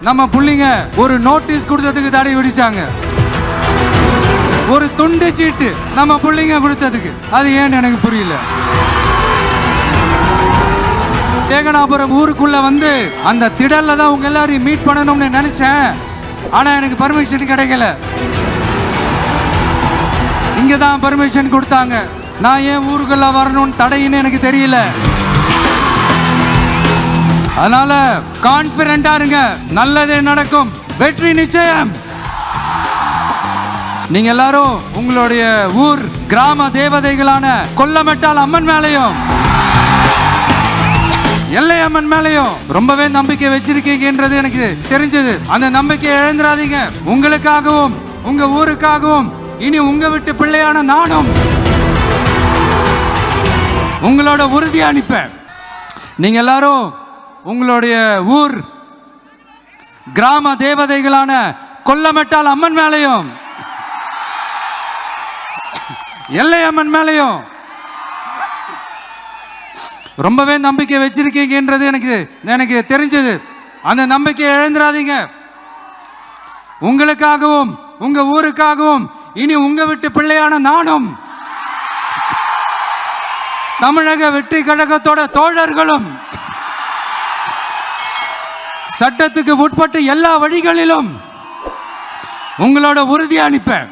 நம்ம புள்ளிங்க ஒரு நோட்டீஸ் கொடுத்ததுக்கு தடை விதிச்சாங்க. ஒரு துண்டு சீட்டு நம்ம புள்ளிங்க கொடுத்ததுக்கு அது ஏன்னு எனக்கு புரியல. தேகனாபுரம் ஊருக்குள்ள வந்து அந்த திடல்ல தான் உங்க எல்லாரையும் மீட் பண்ணணும்னு நினைச்சேன். ஆனா எனக்கு பர்மிஷன் கிடைக்கல. இங்க தான் பர்மிஷன் கொடுத்தாங்க. நான் ஏன் ஊருக்குள்ள வரணும்னு தடைன்னு எனக்கு தெரியல. அதனால கான்பிடண்டா இருங்க, நல்லதே நடக்கும், வெற்றி நிச்சயம். நீங்க எல்லாரும் உங்களுடைய ஊர் கிராம தேவதைகளான கொல்லமெட்டால் அம்மன் மேலையும் எல்லை அம்மன் மேலையும் ரொம்பவே நம்பிக்கை வச்சிருக்கீங்கன்றது எனக்கு தெரிஞ்சது. அந்த நம்பிக்கையை இழந்துடாதீங்க. உங்களுக்காகவும் உங்க ஊருக்காகவும் இனி உங்க விட்டு பிள்ளையான நானும் உங்களோட உறுதி அனுப்பேன். நீங்க எல்லாரும் உங்களுடைய ஊர் கிராம தேவதைகளான கொல்லமெட்டால் அம்மன் மேலையும் எல்லை அம்மன் மேலையும் ரொம்பவே நம்பிக்கை வச்சிருக்கீங்கன்றது எனக்கு தெரிஞ்சது. அந்த நம்பிக்கையை இழந்துடாதீங்க. உங்களுக்காகவும் உங்க ஊருக்காகவும் இனி உங்க விட்டு பிள்ளையான நானும் தமிழக வெற்றி கழகத்தோட தோழர்களும் சட்டத்துக்கு உட்பட்டு எல்லா வழிகளிலும் உங்களோட உறுதி அனுப்பேன்.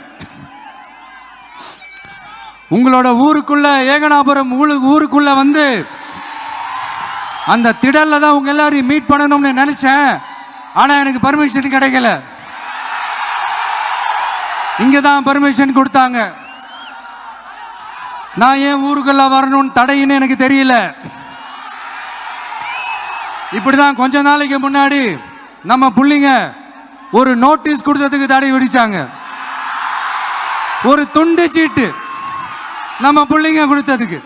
உங்களோட ஊருக்குள்ள ஏகனாபுரம் ஊருக்குள்ள வந்து அந்த திடல்ல தான் உங்க எல்லாரையும் மீட் பண்ணணும்னு நினைச்சேன். ஆனா எனக்கு பர்மிஷன் கிடைக்கல. இங்க தான் பர்மிஷன் கொடுத்தாங்க. நான் ஏன் ஊருக்குள்ள வரணும்னு தடைன்னு எனக்கு தெரியல. இப்படிதான் கொஞ்ச நாளைக்கு முன்னாடி நம்ம புள்ளிங்க ஒரு நோட்டீஸ் கொடுத்ததுக்கு தடை விதிச்சாங்க. ஒரு துண்டு சீட்டு நம்ம புள்ளிங்க கொடுத்ததுக்கு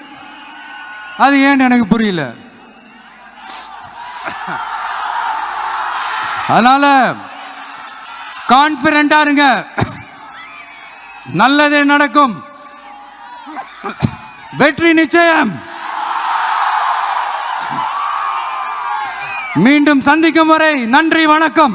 அது ஏன்னு எனக்கு புரியல. அதனால கான்பிடண்டா இருங்க, நல்லதே நடக்கும், வெற்றி நிச்சயம். மீண்டும் சந்திக்கும் வரை நன்றி, வணக்கம்.